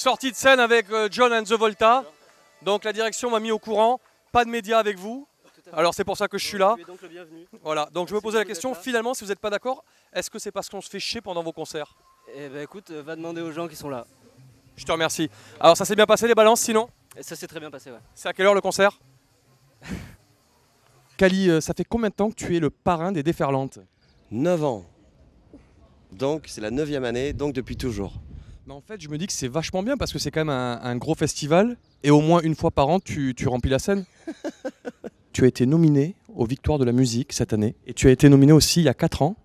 Sortie de scène avec John and the Volta. Donc la direction m'a mis au courant. Pas de médias avec vous. Alors c'est pour ça que je suis là. Donc le bienvenu. Voilà, donc je me posais la question, finalement si vous n'êtes pas d'accord, est-ce que c'est parce qu'on se fait chier pendant vos concerts? Eh ben écoute, va demander aux gens qui sont là. Je te remercie. Alors ça s'est bien passé les balances sinon? Et ça s'est très bien passé, ouais. C'est à quelle heure le concert? Kali, ça fait combien de temps que tu es le parrain des Déferlantes? 9 ans. Donc c'est la 9e année, donc depuis toujours. Mais en fait je me dis que c'est vachement bien parce que c'est quand même un gros festival et au moins une fois par an tu remplis la scène. Tu as été nominé aux Victoires de la musique cette année et tu as été nominé aussi il y a 4 ans.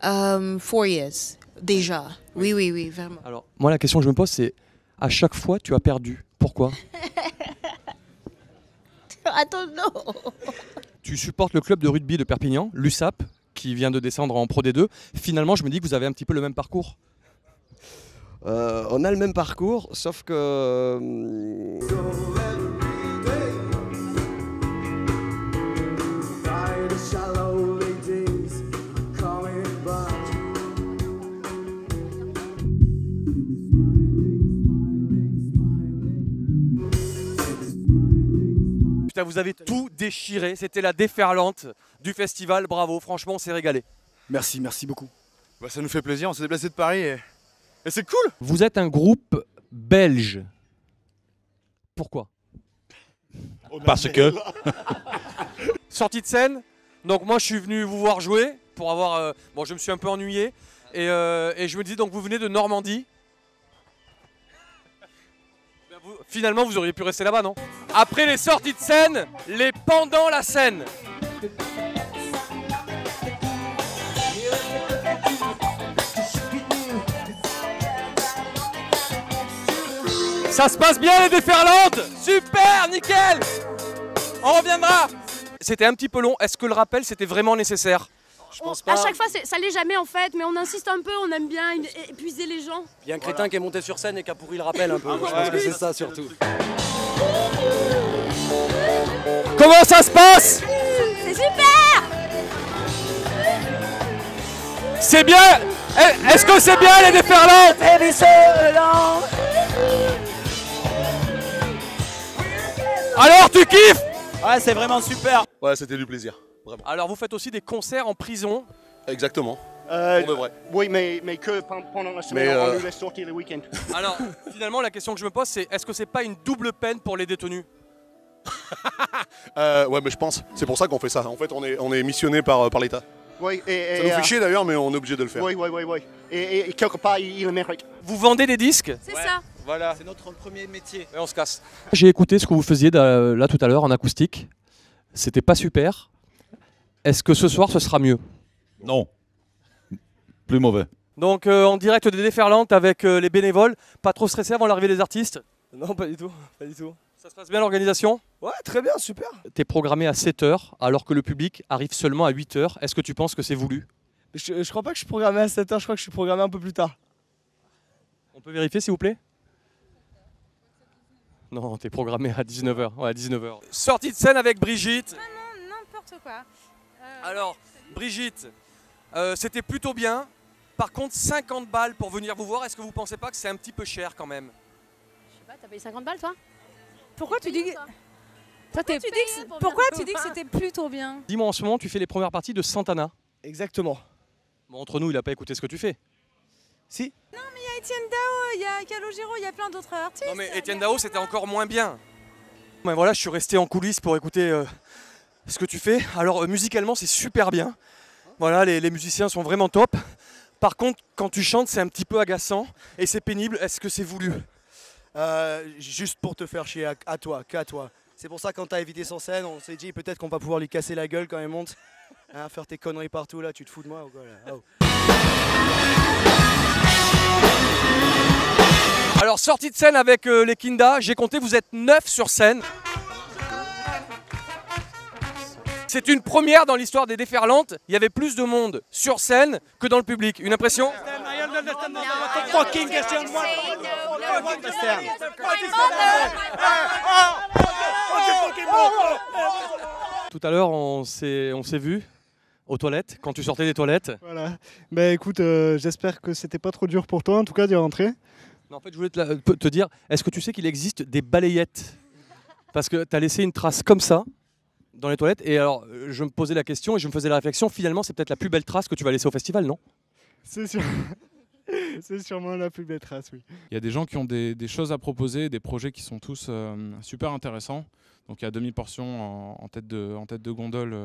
4 years, déjà. Oui, oui, oui, vraiment. Alors moi la question que je me pose c'est à chaque fois tu as perdu. Pourquoi? Attends, non. Tu supportes le club de rugby de Perpignan, l'USAP, qui vient de descendre en Pro D2. Finalement je me dis que vous avez un petit peu le même parcours. On a le même parcours, sauf que... Putain, vous avez tout déchiré, c'était la déferlante du festival, bravo, franchement on s'est régalé. Merci, merci beaucoup. Bah, ça nous fait plaisir, on s'est déplacé de Paris et c'est cool. Vous êtes un groupe belge. Pourquoi? Parce que... Sortie de scène, donc moi je suis venu vous voir jouer pour avoir... bon je me suis un peu ennuyé et je me dis donc vous venez de Normandie. Finalement vous auriez pu rester là-bas non? Après les sorties de scène, les pendant la scène. Ça se passe bien les Déferlantes. Super, nickel. On reviendra. C'était un petit peu long, est-ce que le rappel c'était vraiment nécessaire? Je pense pas. À chaque fois, ça l'est jamais en fait, mais on insiste un peu, on aime bien épuiser les gens. Il y a un crétin qui est monté sur scène et qui a pourri le rappel un peu. Je pense que c'est ça surtout. Comment ça se passe? C'est super. C'est bien. Est-ce que c'est bien les Déferlantes? Alors tu kiffes? Ouais, c'est vraiment super. Ouais, c'était du plaisir, vraiment. Alors vous faites aussi des concerts en prison. Exactement. Pour de vrai. Oui, mais que pendant la semaine, on nous laisse sortir le week-end. Alors finalement la question que je me pose c'est est-ce que c'est pas une double peine pour les détenus? Ouais, mais je pense. C'est pour ça qu'on fait ça. En fait, on est missionné par l'État. Oui, Ça nous fait chier d'ailleurs, mais on est obligé de le faire. Oui, oui, oui, oui. Et quelque part, il le mérite. Vous vendez des disques? C'est ça. Voilà. C'est notre premier métier. Et on se casse. J'ai écouté ce que vous faisiez là tout à l'heure en acoustique. C'était pas super. Est-ce que ce soir ce sera mieux? Non. Plus mauvais. Donc en direct des Déferlantes avec les bénévoles, pas trop stressé avant l'arrivée des artistes? Non, pas du tout, pas du tout. Ça se passe bien l'organisation? Ouais, très bien, super. T'es programmé à 7h alors que le public arrive seulement à 8h. Est-ce que tu penses que c'est voulu? Je crois pas que je suis programmé à 7h, je crois que je suis programmé un peu plus tard. On peut vérifier s'il vous plaît? Non, t'es programmé à 19h. Ouais, à 19h. Sortie de scène avec Brigitte. Non, n'importe quoi. Alors, Brigitte, c'était plutôt bien. Par contre, 50 balles pour venir vous voir, est-ce que vous pensez pas que c'est un petit peu cher quand même? Je sais pas, t'as payé 50 balles toi? Pourquoi tu dis que... Pourquoi tu dis que c'était plutôt bien? Dis-moi, en ce moment, tu fais les premières parties de Santana. Exactement. Bon, entre nous, il a pas écouté ce que tu fais. Si. Il y a Étienne Dao, il y a Calogero, il y a plein d'autres artistes. Non mais Étienne Dao, c'était encore moins bien. Mais voilà, je suis resté en coulisses pour écouter ce que tu fais. Alors musicalement, c'est super bien. Voilà, les musiciens sont vraiment top. Par contre, quand tu chantes, c'est un petit peu agaçant et c'est pénible. Est-ce que c'est voulu? Juste pour te faire chier à toi, qu'à toi. C'est pour ça quand t'as évité son scène, on s'est dit peut-être qu'on va pouvoir lui casser la gueule quand il monte. Hein, faire tes conneries partout là, tu te fous de moi ou quoi là? Oh. Alors sortie de scène avec les Kinda, j'ai compté, vous êtes 9 sur scène. C'est une première dans l'histoire des Déferlantes, il y avait plus de monde sur scène que dans le public. Une impression? Tout à l'heure, on s'est vu aux toilettes, quand tu sortais des toilettes. Voilà. Bah écoute, j'espère que c'était pas trop dur pour toi en tout cas d'y rentrer. Non, en fait, je voulais te dire, est-ce que tu sais qu'il existe des balayettes? Parce que tu as laissé une trace comme ça dans les toilettes. Et alors, je me posais la question et je me faisais la réflexion, finalement, c'est peut-être la plus belle trace que tu vas laisser au festival, non? C'est sûr. C'est sûrement la plus belle trace, oui. Il y a des gens qui ont des choses à proposer, des projets qui sont tous super intéressants. Donc il y a demi-portion en tête de gondole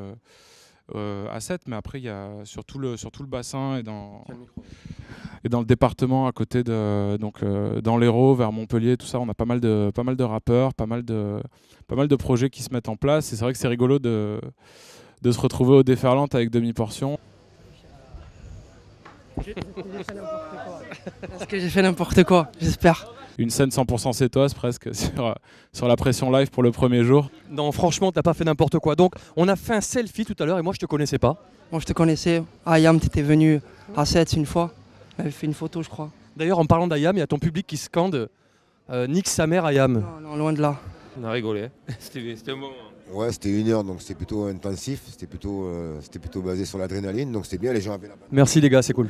à 7, mais après il y a sur tout le bassin et dans le département à côté dans l'Hérault, vers Montpellier, tout ça, on a pas mal de rappeurs, pas mal de projets qui se mettent en place. Et c'est vrai que c'est rigolo de se retrouver au Déferlante avec demi-portion. Est-ce que j'ai fait n'importe quoi? J'espère. Une scène 100% sétoise presque sur la pression live pour le premier jour. Non, franchement, t'as pas fait n'importe quoi. Donc, on a fait un selfie tout à l'heure et moi, je te connaissais pas. Moi, je te connaissais. Ayam, t'étais venu à 7 une fois. On avait fait une photo, je crois. D'ailleurs, en parlant d'Ayam, il y a ton public qui scande nique sa mère, Ayam. Non, loin de là. On a rigolé. C'était un moment. Ouais, c'était 1 heure, donc c'était plutôt intensif. C'était plutôt basé sur l'adrénaline, donc c'était bien, les gens avaient la balle. Merci les gars, c'est cool.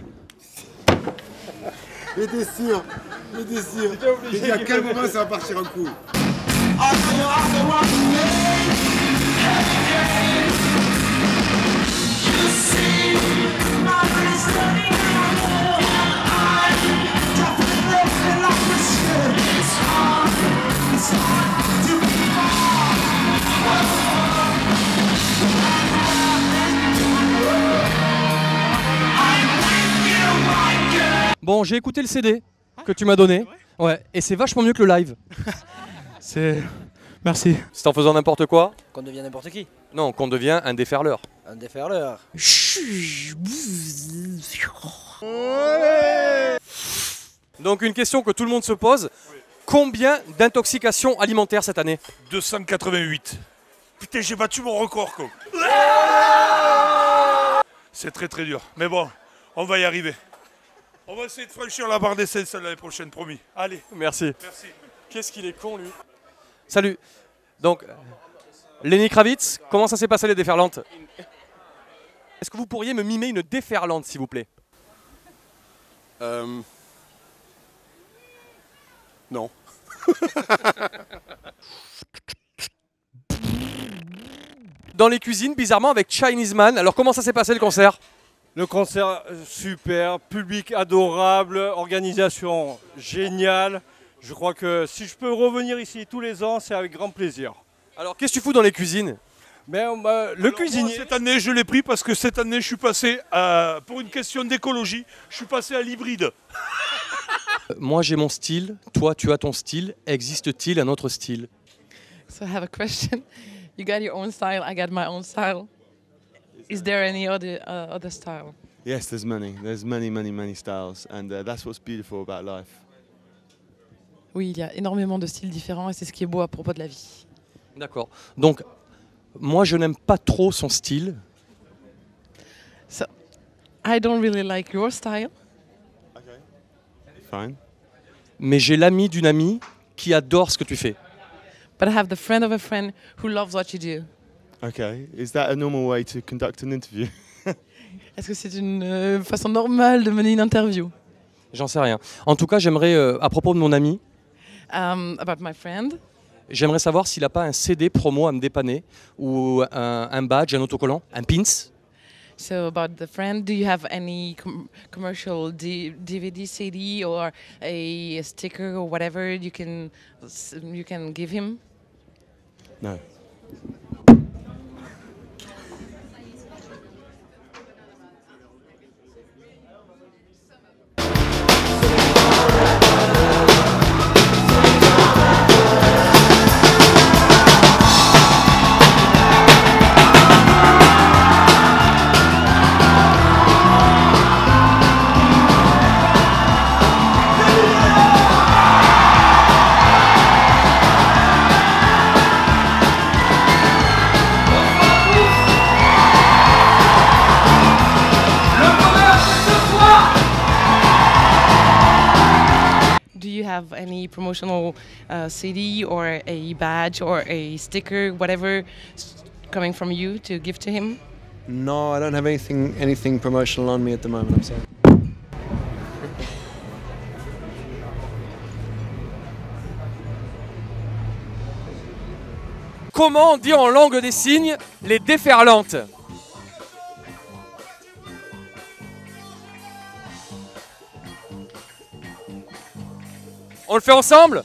J'étais sûr. J'ai dit à quel moment ça va partir en couille. Bon, j'ai écouté le CD que tu m'as donné. Ouais, et c'est vachement mieux que le live. Merci. C'est en faisant n'importe quoi? Qu'on devient n'importe qui. Non, qu'on devient un déferleur. Un déferleur. Donc une question que tout le monde se pose. Combien d'intoxications alimentaires cette année? 288. Putain, j'ai battu mon record, quoi. C'est très très dur. Mais bon, on va y arriver. On va essayer de franchir la barre des 16 l'année prochaine, promis. Allez. Merci. Merci. Qu'est-ce qu'il est con, lui. Salut. Donc, Lenny Kravitz, comment ça s'est passé les déferlantes? Est-ce que vous pourriez me mimer une déferlante, s'il vous plaît? Non. Dans les cuisines, bizarrement, avec Chinese Man. Alors, comment ça s'est passé le concert? Le concert, super, public adorable, organisation géniale. Je crois que si je peux revenir ici tous les ans, c'est avec grand plaisir. Alors, qu'est-ce que tu fous dans les cuisines? Le cuisinier... Moi, cette année, je l'ai pris parce que cette année, je suis passé, pour une question d'écologie, je suis passé à l'hybride. Moi, j'ai mon style. Toi, tu as ton style. Existe-t-il un autre style? So I have a question. You got your own style, I got my own style. Is there any other style? Yes, there's many styles, and that's what's beautiful about life. Oui, il y a énormément de styles différents et c'est ce qui est beau à propos de la vie. D'accord. Donc, moi, je n'aime pas trop son style. So, I don't really like your style. Okay. Fine. Mais j'ai l'ami d'une amie qui adore ce que tu fais. But I have the friend of a friend who loves what you do. Okay, is that a normal way to conduct an interview? Est-ce que c'est une façon normale de mener une interview? J'en sais rien. En tout cas, j'aimerais, à propos de mon ami, about my friend. J'aimerais savoir s'il n'a pas un CD promo à me dépanner, ou un badge, un autocollant, un pins. So about the friend, do you have any commercial DVD, CD, or a sticker or whatever you can give him? No. Have any promotional CD or a badge or a sticker, whatever, coming from you to give to him? No, I don't have anything promotional on me at the moment, I'm sorry. comment on dit en langue des signes les déferlantes? On le fait ensemble?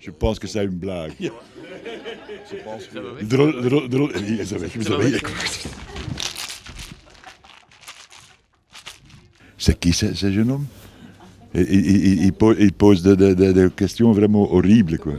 Je pense que c'est une blague. Je pense que... C'est qui ce jeune homme? Il pose des questions vraiment horribles, quoi.